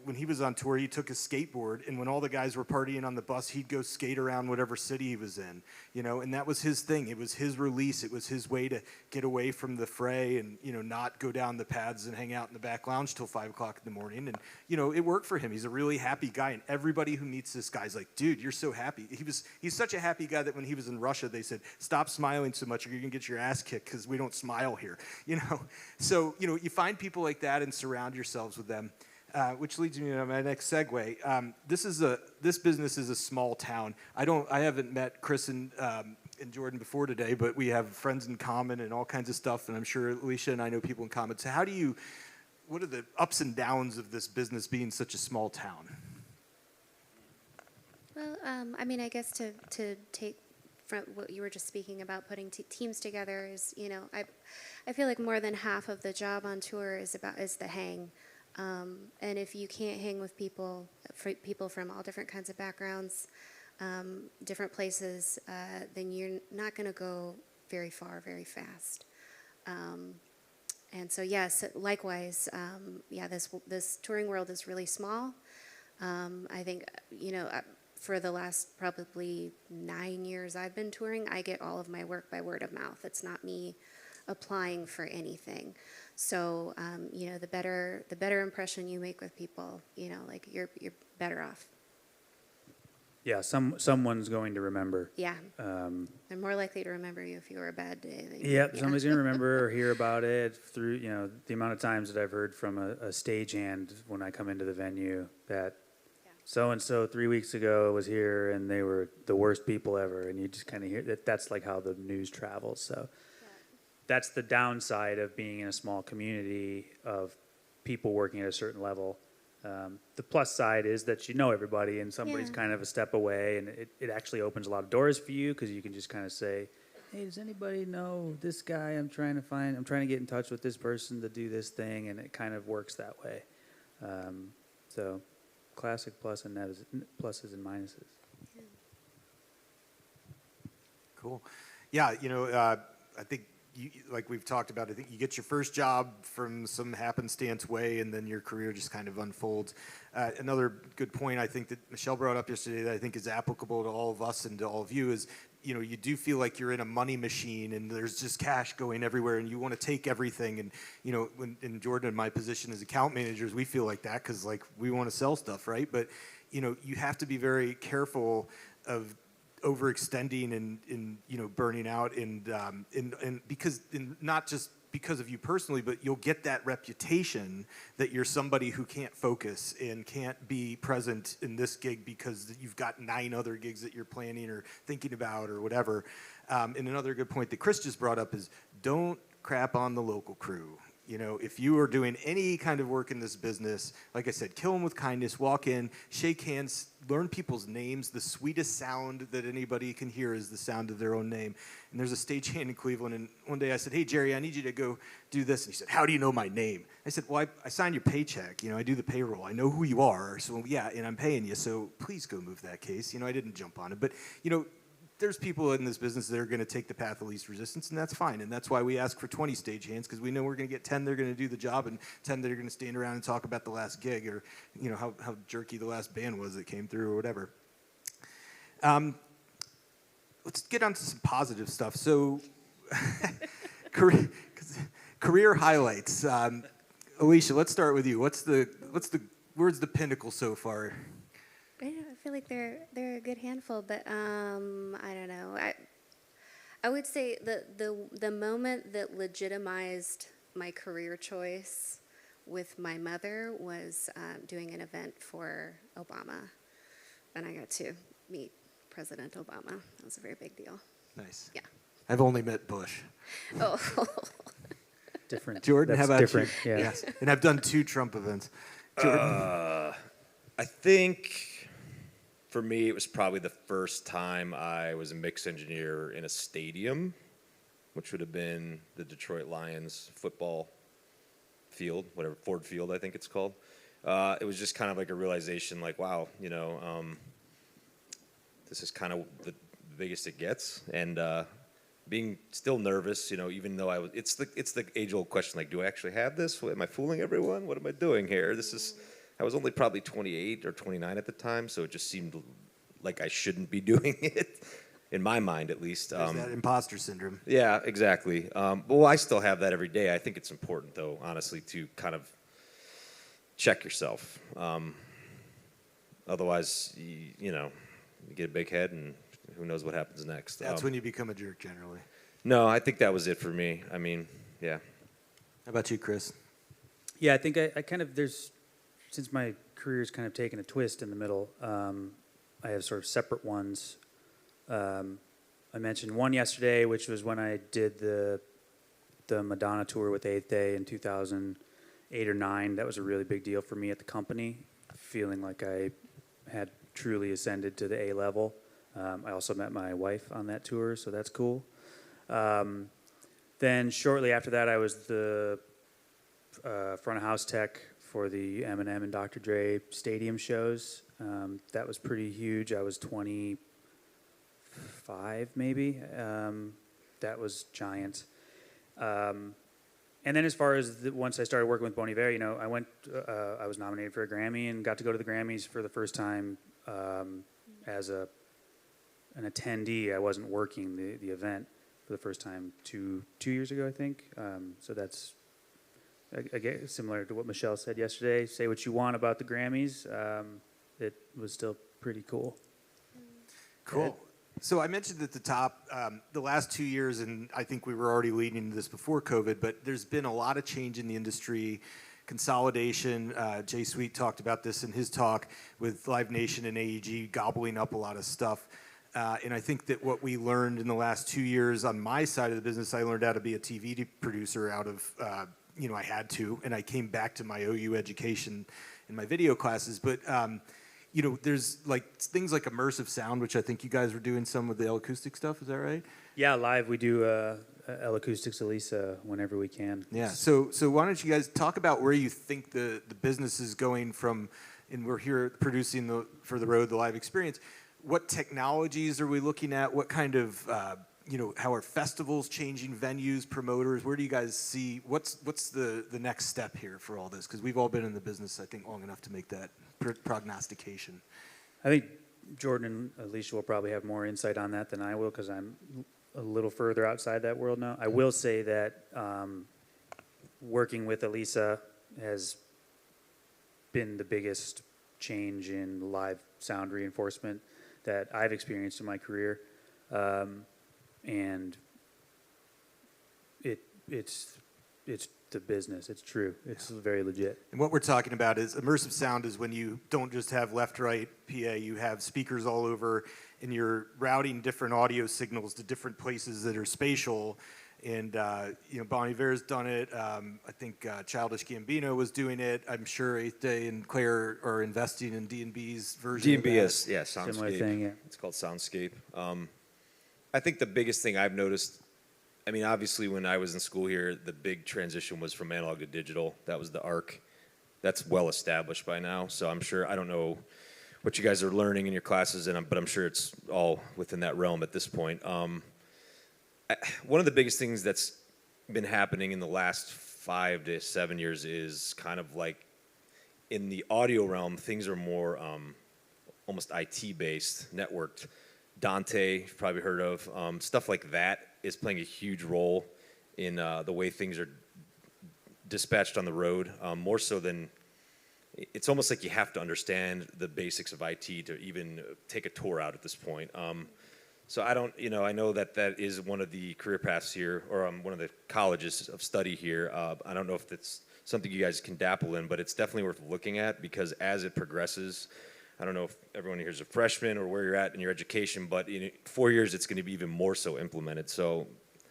when he was on tour, he took his skateboard, and when all the guys were partying on the bus, he'd go skate around whatever city he was in, and that was his thing. It was his release. It was his way to get away from the fray and, not go down the paths and hang out in the back lounge till 5 o'clock in the morning. And, it worked for him. He's a really happy guy, and everybody who meets this guy's like, dude, you're so happy. He's such a happy guy that when he was in Russia, they said, stop smiling so much or you're going to get your ass kicked because we don't smile here, So, you find people like that and surround yourselves with them. Which leads me to my next segue. This business is a small town. I haven't met Chris and Jordan before today, but we have friends in common and all kinds of stuff. And I'm sure Alicia and I know people in common. So what are the ups and downs of this business being such a small town? Well, I guess to take from what you were just speaking about, putting teams together is, I feel like more than half of the job on tour is the hang. And if you can't hang with people from all different kinds of backgrounds, different places, then you're not going to go very far, very fast. And so, yes, likewise, this touring world is really small. I think, for the last probably 9 years I've been touring, I get all of my work by word of mouth. It's not me applying for anything. So, the better impression you make with people, you're better off. Yeah, someone's going to remember. Yeah. They're more likely to remember you if you were a bad day. Yep, somebody's going to remember or hear about it through, the amount of times that I've heard from a stagehand when I come into the venue that so-and-so 3 weeks ago was here and they were the worst people ever. And you just kind of hear that. That's like how the news travels. So that's the downside of being in a small community of people working at a certain level. The plus side is that you know everybody and somebody's kind of a step away, and it actually opens a lot of doors for you because you can just kind of say, hey, does anybody know this guy I'm trying to get in touch with this person to do this thing, and it kind of works that way. So classic pluses and pluses and minuses. Cool. Yeah, I think like we've talked about, I think you get your first job from some happenstance way, and then your career just kind of unfolds. Another good point I think that Michelle brought up yesterday that I think is applicable to all of us and to all of you is, you do feel like you're in a money machine and there's just cash going everywhere and you want to take everything. And, when in Jordan and my position as account managers, we feel like that because we want to sell stuff, right? But, you have to be very careful of overextending and burning out and because not just because of you personally, but you'll get that reputation that you're somebody who can't focus and can't be present in this gig because you've got 9 other gigs that you're planning or thinking about or whatever. And another good point that Chris just brought up is don't crap on the local crew. If you are doing any kind of work in this business, like I said, kill them with kindness, walk in, shake hands, learn people's names. The sweetest sound that anybody can hear is the sound of their own name. And there's a stagehand in Cleveland, and one day I said, hey, Jerry, I need you to go do this. And he said, how do you know my name? I said, well, I signed your paycheck. I do the payroll. I know who you are. So, yeah, and I'm paying you. So please go move that case. I didn't jump on it. But, there's people in this business that are going to take the path of least resistance, and that's fine. And that's why we ask for 20 stagehands, because we know we're going to get 10 that are going to do the job and 10 that are going to stand around and talk about the last gig or, how jerky the last band was that came through or whatever. Let's get on to some positive stuff. So, career highlights. Alicia, let's start with you. Where's the pinnacle so far? I feel like they're a good handful, but I don't know. I would say the moment that legitimized my career choice with my mother was doing an event for Obama, and I got to meet President Obama. That was a very big deal. Nice. Yeah. I've only met Bush. Oh. Different. Jordan, That's how about different. you? Yeah. Yes. And I've done 2 Trump events. Jordan. I think for me, it was probably the first time I was a mix engineer in a stadium, which would have been the Detroit Lions football field, whatever, Ford Field, I think it's called. It was just kind of like a realization, like, wow, this is kind of the biggest it gets, and being still nervous, even though it's the age-old question, like, do I actually have this? Am I fooling everyone? What am I doing here? I I was only probably 28 or 29 at the time, so it just seemed like I shouldn't be doing it, in my mind at least. There's that imposter syndrome. Yeah, exactly. Well, I still have that every day. I think it's important, though, honestly, to kind of check yourself. Otherwise, you get a big head, and who knows what happens next. That's when you become a jerk, generally. No, I think that was it for me. I mean, yeah. How about you, Chris? Yeah, I think I kind of, since my career's kind of taken a twist in the middle, I have sort of separate ones. I mentioned one yesterday, which was when I did the Madonna tour with Eighth Day in 2008 or 9. That was a really big deal for me at the company, feeling like I had truly ascended to the A level. I also met my wife on that tour, so that's cool. Then shortly after that, I was the front of house tech for the Eminem and Dr. Dre stadium shows. That was pretty huge. I was 25 maybe. That was giant. And then as far as once I started working with Bon Iver, I was nominated for a Grammy and got to go to the Grammys for the first time as an attendee. I wasn't working the event for the first time two years ago, I think. So that's, again, similar to what Michelle said yesterday. Say what you want about the Grammys. It was still pretty cool. Cool. So I mentioned at the top the last 2 years, and I think we were already leading into this before COVID, but there's been a lot of change in the industry, consolidation. Jay Sweet talked about this in his talk with Live Nation and AEG gobbling up a lot of stuff. And I think that what we learned in the last 2 years on my side of the business, I learned how to be a TV producer out of, I had to, and I came back to my OU education in my video classes. But there's like things like immersive sound, which I think you guys were doing some of the L-acoustic stuff. Is that right? Yeah, live we do L-acoustics Alicia whenever we can. Yeah. So why don't you guys talk about where you think the business is going from, and we're here producing for the road, the live experience. What technologies are we looking at? What kind of how are festivals changing, venues, promoters? Where do you guys see what's the next step here for all this? Because we've all been in the business, I think, long enough to make that prognostication. I think Jordan and Alicia will probably have more insight on that than I will, because I'm a little further outside that world now. I will say that working with Alicia has been the biggest change in live sound reinforcement that I've experienced in my career, and it's the business. It's true. It's very legit. And what we're talking about is immersive sound is when you don't just have left, right, PA, you have speakers all over, and you're routing different audio signals to different places that are spatial. And Bon Iver's done it. I think Childish Gambino was doing it. I'm sure Eighth Day and Claire are investing in D&B's version. D&B is, yeah, Soundscape. Similar thing, yeah. It's called Soundscape. I think the biggest thing I've noticed, I mean, obviously when I was in school here, the big transition was from analog to digital. That was the arc. That's well established by now. So I'm sure, I don't know what you guys are learning in your classes, but I'm sure it's all within that realm at this point. One of the biggest things that's been happening in the last 5 to 7 years is kind of like in the audio realm, things are more almost IT based, networked. Dante, you've probably heard of, stuff like that is playing a huge role in the way things are dispatched on the road, more so than, it's almost like you have to understand the basics of IT to even take a tour out at this point. So I don't, I know that is one of the career paths here, or one of the colleges of study here. I don't know if that's something you guys can dabble in, but it's definitely worth looking at, because as it progresses, I don't know if everyone here is a freshman or where you're at in your education, but in 4 years it's going to be even more so implemented. So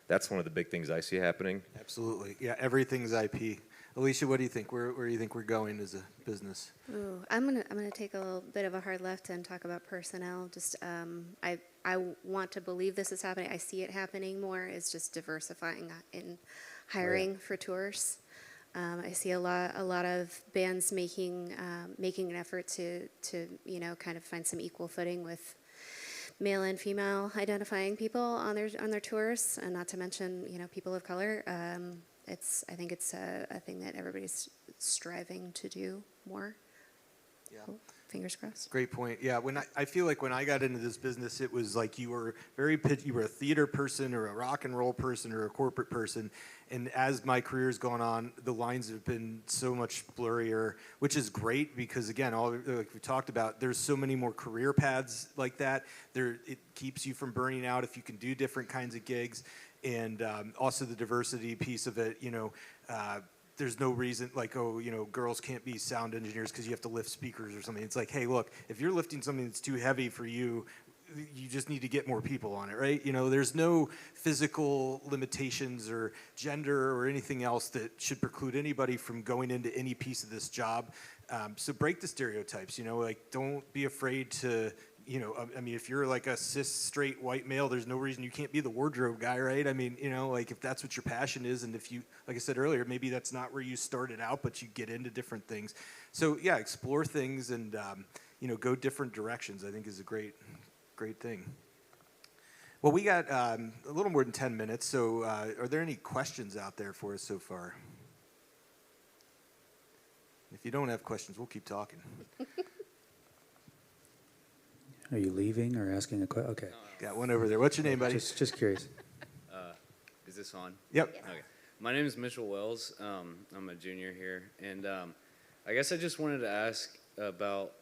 that's one of the big things I see happening. Absolutely. Yeah, everything's IP. Alicia, what do you think? Where do you think we're going as a business? Ooh, I'm gonna take a little bit of a hard left and talk about personnel. Just I want to believe this is happening. I see it happening more. It's just diversifying in hiring for tours. I see a lot of bands making an effort to kind of find some equal footing with male and female identifying people on their tours, and not to mention people of color. I think it's a thing that everybody's striving to do more. Yeah. Fingers crossed. Great point. Yeah, I feel like when I got into this business, it was like you were you were a theater person or a rock and roll person or a corporate person, and as my career's gone on, the lines have been so much blurrier, which is great because again, like we talked about, there's so many more career paths like that. It keeps you from burning out if you can do different kinds of gigs, and also the diversity piece of it. There's no reason like, girls can't be sound engineers because you have to lift speakers or something. It's like, hey, look, if you're lifting something that's too heavy for you, you just need to get more people on it, right? There's no physical limitations or gender or anything else that should preclude anybody from going into any piece of this job. So break the stereotypes, like don't be afraid to, if you're like a cis straight white male, there's no reason you can't be the wardrobe guy, right? Like if that's what your passion is, and if you, like I said earlier, maybe that's not where you started out, but you get into different things. So yeah, explore things and, go different directions, I think is a great thing. Well, we got a little more than 10 minutes, so are there any questions out there for us so far? If you don't have questions, we'll keep talking. Are you leaving or asking a question? Okay. Got one over there. What's your name, buddy? Just curious. Is this on? Yep. Okay. My name is Mitchell Wells. I'm a junior here, and I guess I just wanted to ask about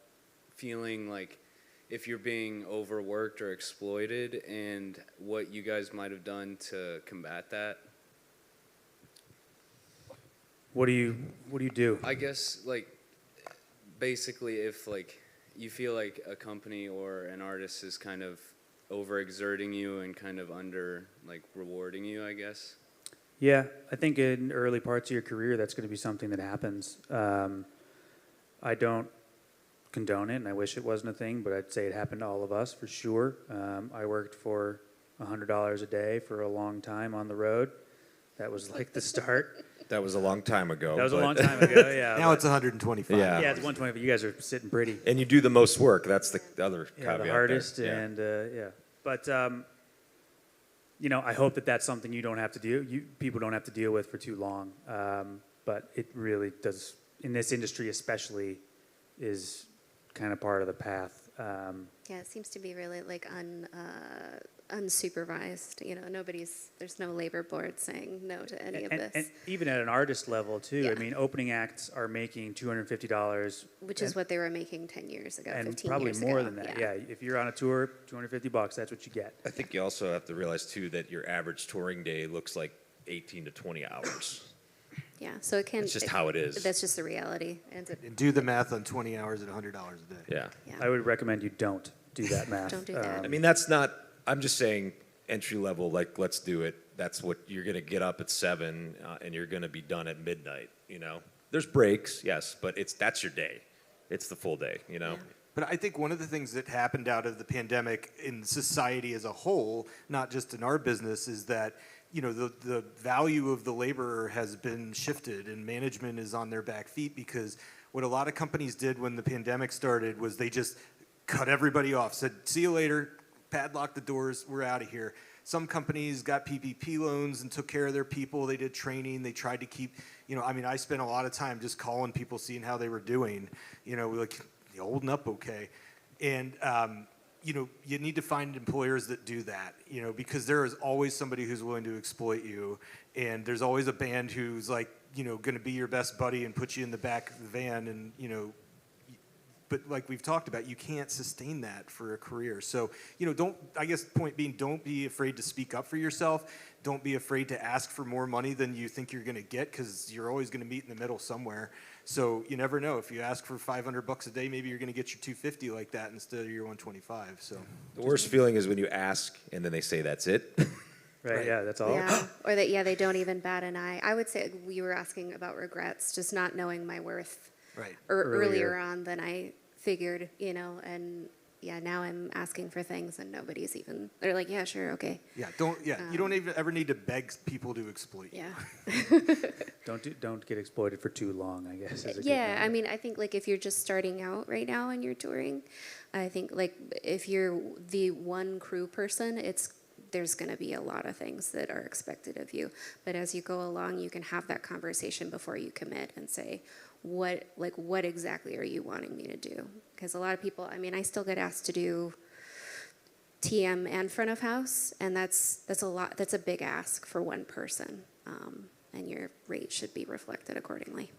feeling like if you're being overworked or exploited, and what you guys might have done to combat that. What do you do? I guess like basically if like you feel like a company or an artist is kind of overexerting you and kind of under like rewarding you, I guess. Yeah, I think in early parts of your career, that's going to be something that happens. I don't condone it, and I wish it wasn't a thing, but I'd say it happened to all of us for sure. I worked for $100 a day for a long time on the road. That was like the start. That was a long time ago. That was a long time ago, yeah. Now it's 125. Yeah. Yeah, it's 120, but you guys are sitting pretty. And you do the most work. That's the other Yeah, caveat the hardest, there. and yeah. But, I hope that that's something you don't have to do. People don't have to deal with for too long. But it really does, in this industry especially, is kind of part of the path. Yeah, it seems to be really like unsupervised. There's no labor board saying no to any of this. And even at an artist level, too. Yeah. I mean, opening acts are making $250. Which is what they were making 10 years ago, and 15 probably years more ago. than that. Yeah, if you're on a tour, $250, that's what you get. I think you also have to realize, too, that your average touring day looks like 18 to 20 hours. Yeah, so it can. It's just how it is. That's just the reality. And And do the math on 20 hours at $100 a day. Yeah. I would recommend you don't do that math. Don't do that. I mean, that's not, I'm just saying entry level, like, let's do it. That's what you're going to get up at 7 and you're going to be done at midnight, There's breaks, yes, but that's your day. It's the full day, Yeah. But I think one of the things that happened out of the pandemic in society as a whole, not just in our business, is that the value of the laborer has been shifted and management is on their back feet, because what a lot of companies did when the pandemic started was they just cut everybody off, said, see you later, padlock the doors, we're out of here. Some companies got PPP loans and took care of their people. They did training. They tried to keep, I spent a lot of time just calling people, seeing how they were doing, like, you holding up okay. And, you need to find employers that do that, because there is always somebody who's willing to exploit you. And there's always a band who's like, going to be your best buddy and put you in the back of the van. And, but like we've talked about, you can't sustain that for a career. So, point being, don't be afraid to speak up for yourself. Don't be afraid to ask for more money than you think you're going to get, because you're always going to meet in the middle somewhere. So you never know. If you ask for $500 a day, maybe you're going to get your $250 like that instead of your $125. So The worst feeling is when you ask and then they say that's it. Right, yeah, that's all. Yeah, or they don't even bat an eye. I would say we were asking about regrets, just not knowing my worth right. earlier on than I figured, and yeah, now I'm asking for things and nobody's even, they're like, yeah, sure, okay. Yeah, you don't even ever need to beg people to exploit you. Yeah. Don't get exploited for too long, I guess. Is a good Yeah, one. I mean, I think like if you're just starting out right now and you're touring, I think like if you're the one crew person, it's there's going to be a lot of things that are expected of you. But as you go along, you can have that conversation before you commit and say, what exactly are you wanting me to do? Because a lot of people, I mean, I still get asked to do TM and front of house, and that's a lot. That's a big ask for one person, and your rate should be reflected accordingly.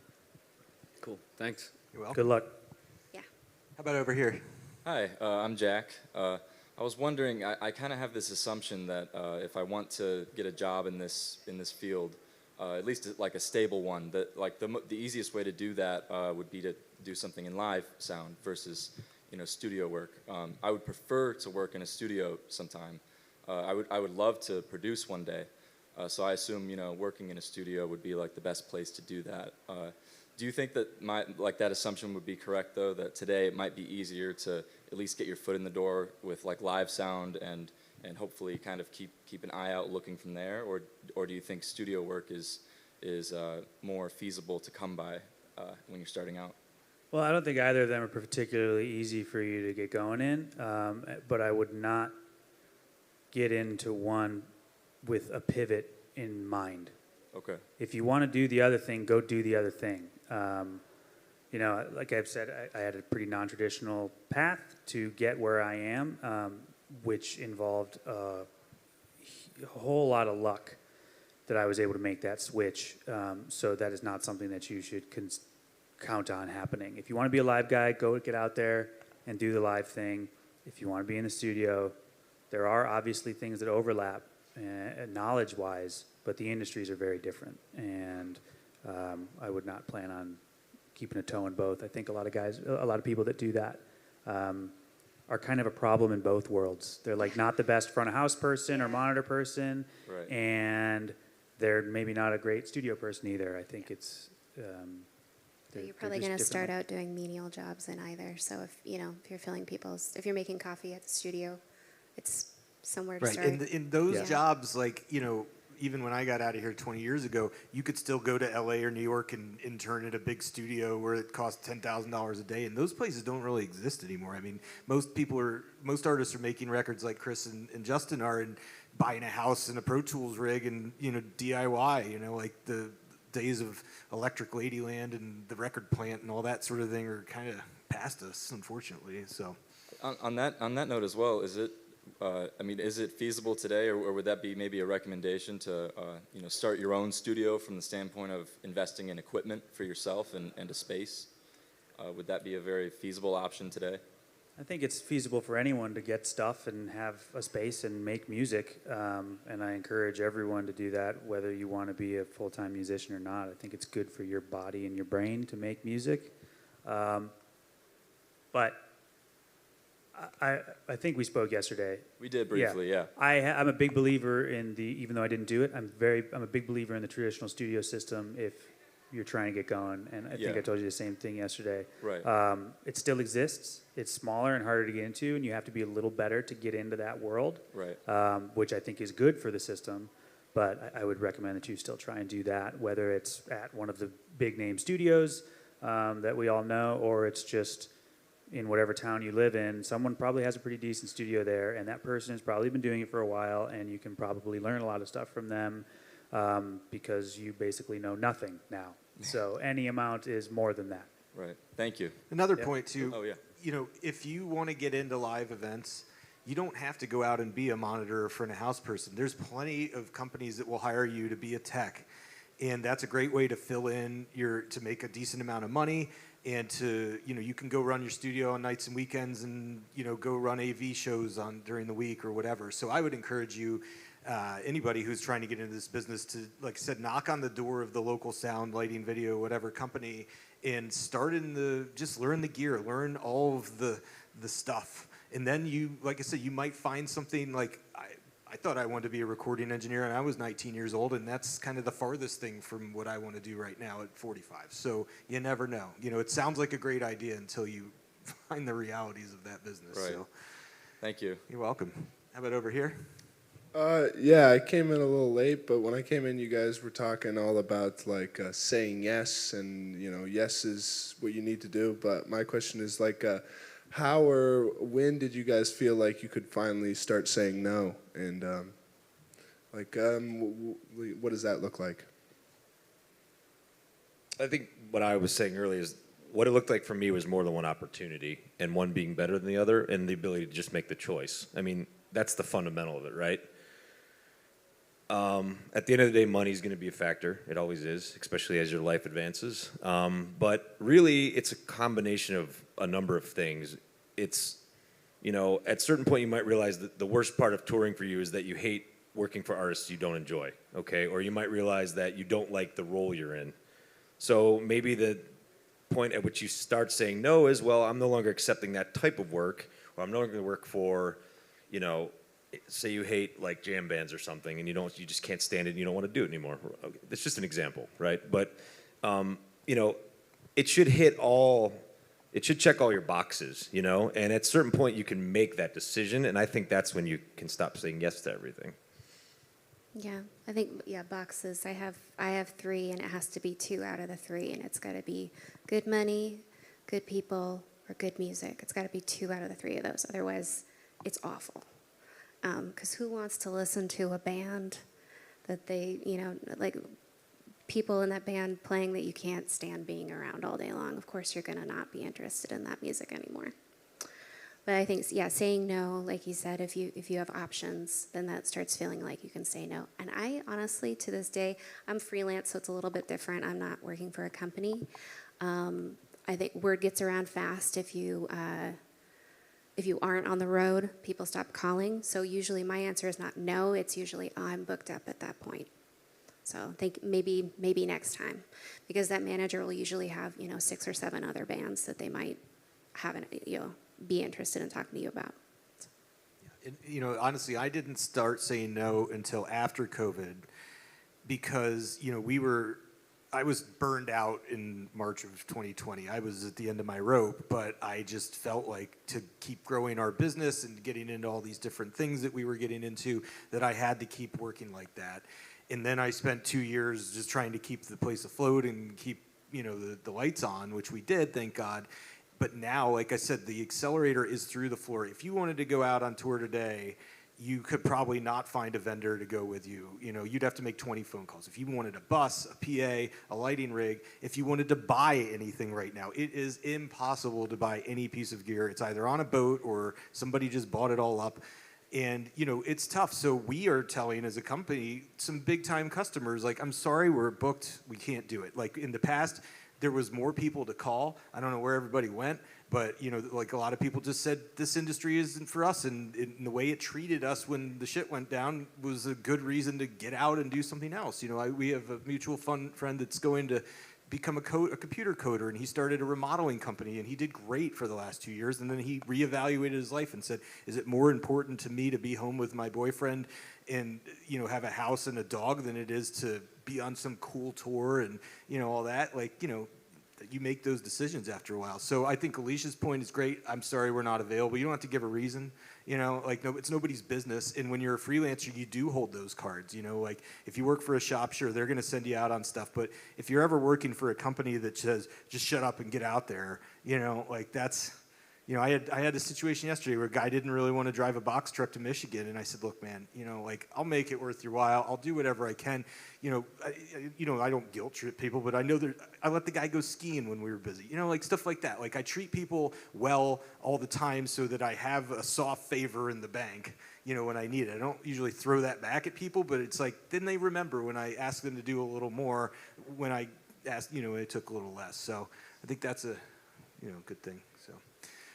Cool. Thanks. You're welcome. Good luck. Yeah. How about over here? Hi, I'm Jack. I was wondering, I kind of have this assumption that if I want to get a job in this field, at least like a stable one, that like the easiest way to do that would be to do something in live sound versus studio work. I would prefer to work in a studio sometime. I would love to produce one day. So I assume working in a studio would be like the best place to do that. Do you think that that assumption would be correct though? That today it might be easier to at least get your foot in the door with like live sound and hopefully kind of keep an eye out looking from there, or do you think studio work is more feasible to come by when you're starting out? Well, I don't think either of them are particularly easy for you to get going in, but I would not get into one with a pivot in mind. Okay. If you want to do the other thing, go do the other thing. Like I've said, I had a pretty non-traditional path to get where I am, which involved a whole lot of luck that I was able to make that switch. So that is not something that you should count on happening. If you want to be a live guy, go get out there and do the live thing. If you want to be in the studio, there are obviously things that overlap knowledge-wise, but the industries are very different, and I would not plan on keeping a toe in both. I think a lot of people that do that are kind of a problem in both worlds. They're like not the best front of house person or monitor person, Right. And they're maybe not a great studio person either. I think it's You're probably going to start out doing menial jobs in either. So if if you're making coffee at the studio, it's somewhere to Right. start. In those Yeah. jobs, like, even when I got out of here 20 years ago, you could still go to LA or New York and intern at a big studio where it costs $10,000 a day. And those places don't really exist anymore. I mean, most artists are making records like Chris and Justin are, and buying a house and a Pro Tools rig and, DIY, like the days of Electric Ladyland and the record plant and all that sort of thing are kind of past us, unfortunately. So On that note as well, is it feasible today, or would that be maybe a recommendation to start your own studio from the standpoint of investing in equipment for yourself and a space? Would that be a very feasible option today? I think it's feasible for anyone to get stuff and have a space and make music, and I encourage everyone to do that, whether you want to be a full-time musician or not. I think it's good for your body and your brain to make music. But I think we spoke yesterday. We did briefly, yeah. I'm a big believer in even though I didn't do it, I'm a big believer in the traditional studio system if you're trying to get going, and I think I told you the same thing yesterday. Right. It still exists. It's smaller and harder to get into, and you have to be a little better to get into that world, Right. Which I think is good for the system. But I would recommend that you still try and do that, whether it's at one of the big name studios that we all know, or it's just in whatever town you live in. Someone probably has a pretty decent studio there, and that person has probably been doing it for a while, and you can probably learn a lot of stuff from them because you basically know nothing now. So any amount is more than that. Right. Thank you. another point too. Oh, yeah. If you want to get into live events, you don't have to go out and be a monitor or front of house person. There's plenty of companies that will hire you to be a tech, and that's a great way to fill in to make a decent amount of money, and to you can go run your studio on nights and weekends, and go run AV shows during the week or whatever. So I would encourage you, anybody who's trying to get into this business, to, like I said, knock on the door of the local sound, lighting, video, whatever company, and just learn the gear, learn all of the stuff. And then like I said, you might find something like, I thought I wanted to be a recording engineer, and I was 19 years old, and that's kind of the farthest thing from what I want to do right now at 45. So you never know. It sounds like a great idea until you find the realities of that business. Right. So Thank you. you're welcome. How about over here? Yeah, I came in a little late, but when I came in, you guys were talking all about like saying yes, and yes is what you need to do. But my question is like, how or when did you guys feel like you could finally start saying no? And Like, what does that look like? I think what I was saying earlier is what it looked like for me was more than one opportunity, and one being better than the other, and the ability to just make the choice. I mean, that's the fundamental of it, right? At the end of the day, money is going to be a factor. It always is, especially as your life advances. But really, it's a combination of a number of things. It's, you know, at a certain point, you might realize that the worst part of touring for you is that you hate working for artists you don't enjoy, okay? Or you might realize that you don't like the role you're in. So maybe the point at which you start saying no is, well, I'm no longer accepting that type of work, or I'm no longer going to work for, you know, say you hate like jam bands or something, and you just can't stand it, and you don't want to do it anymore. It's just an example, right? But you know, it should check all your boxes, you know. And at a certain point, you can make that decision, and I think that's when you can stop saying yes to everything. Yeah, I think, yeah, boxes. I have 3, and it has to be 2 out of the 3, and it's got to be good money, good people, or good music. It's got to be 2 out of the 3 of those. Otherwise, it's awful. Because who wants to listen to a band that they, you know, like people in that band playing that you can't stand being around all day long? Of course, you're going to not be interested in that music anymore. But I think, yeah, saying no, like you said, if you have options, then that starts feeling like you can say no. And I honestly, to this day, I'm freelance, so it's a little bit different. I'm not working for a company. I think word gets around fast if you aren't on the road, people stop calling. So usually my answer is not no, it's usually I'm booked up at that point. So I think maybe next time, because that manager will usually have, you know, 6 or 7 other bands that they might have, you know, be interested in talking to you about. And, you know, honestly, I didn't start saying no until after COVID, because, you know, I was burned out in March of 2020. I was at the end of my rope, but I just felt like to keep growing our business and getting into all these different things that we were getting into, that I had to keep working like that. And then I spent 2 years just trying to keep the place afloat and keep, you know, the lights on, which we did, thank God. But now, like I said, the accelerator is through the floor. If you wanted to go out on tour today, you could probably not find a vendor to go with you. You know, you'd have to make 20 phone calls. If you wanted a bus, a PA, a lighting rig, if you wanted to buy anything right now, it is impossible to buy any piece of gear. It's either on a boat or somebody just bought it all up. And, you know, it's tough. So we are telling, as a company, some big time customers, like, I'm sorry, we're booked, we can't do it. Like in the past, there was more people to call. I don't know where everybody went, but, you know, like a lot of people just said, this industry isn't for us. And the way it treated us when the shit went down was a good reason to get out and do something else. You know, we have a mutual friend that's going to become a computer coder, and he started a remodeling company, and he did great for the last 2 years. And then he reevaluated his life and said, is it more important to me to be home with my boyfriend and, you know, have a house and a dog than it is to be on some cool tour and, you know, all that? Like, you know, you make those decisions after a while. So I think Alicia's point is great. I'm sorry we're not available. You don't have to give a reason. You know, like, no, it's nobody's business. And when you're a freelancer, you do hold those cards. You know, like if you work for a shop, sure, they're going to send you out on stuff. But if you're ever working for a company that says, just shut up and get out there, you know, like that's, you know, I had a situation yesterday where a guy didn't really want to drive a box truck to Michigan. And I said, look, man, you know, like, I'll make it worth your while. I'll do whatever I can. You know, I don't guilt trip people, but I know that I let the guy go skiing when we were busy. You know, like stuff like that. Like I treat people well all the time so that I have a soft favor in the bank, you know, when I need it. I don't usually throw that back at people, but it's like, then they remember when I ask them to do a little more, when I asked, you know, it took a little less. So I think that's a, you know, good thing. So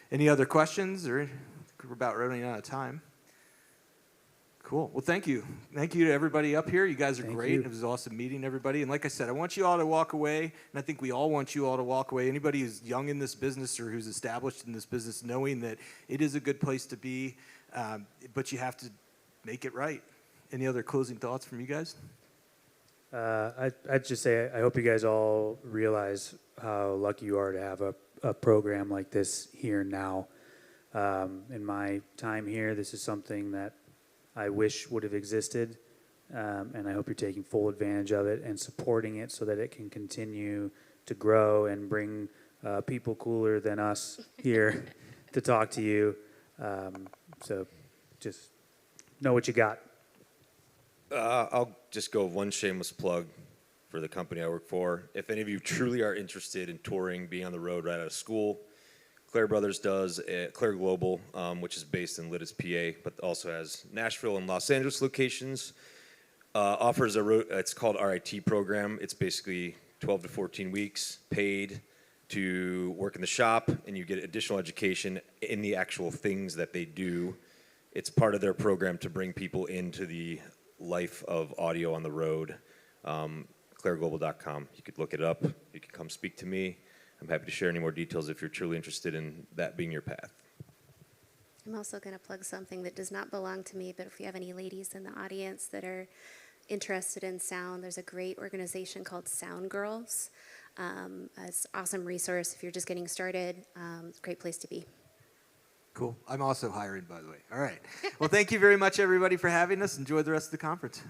any other questions, or we're about running out of time? Cool. Well, thank you. Thank you to everybody up here. You guys are great. It was awesome meeting everybody. And like I said, I want you all to walk away, and I think we all want you all to walk away. Anybody who's young in this business or who's established in this business, knowing that it is a good place to be, but you have to make it right. Any other closing thoughts from you guys? I'd just say I hope you guys all realize how lucky you are to have a program like this here now. In my time here, this is something that I wish would have existed, and I hope you're taking full advantage of it and supporting it so that it can continue to grow and bring people cooler than us here to talk to you. So just know what you got. I'll just go one shameless plug for the company I work for. If any of you truly are interested in touring, being on the road right out of school, Claire Brothers does Claire Global, which is based in Lititz, PA, but also has Nashville and Los Angeles locations. Offers it's called RIT program. It's basically 12 to 14 weeks paid to work in the shop, and you get additional education in the actual things that they do. It's part of their program to bring people into the life of audio on the road. ClaireGlobal.com. You could look it up. You could come speak to me. I'm happy to share any more details if you're truly interested in that being your path. I'm also going to plug something that does not belong to me, but if you have any ladies in the audience that are interested in sound, there's a great organization called Sound Girls. It's an awesome resource if you're just getting started. It's a great place to be. Cool. I'm also hiring, by the way. All right. Well, thank you very much, everybody, for having us. Enjoy the rest of the conference.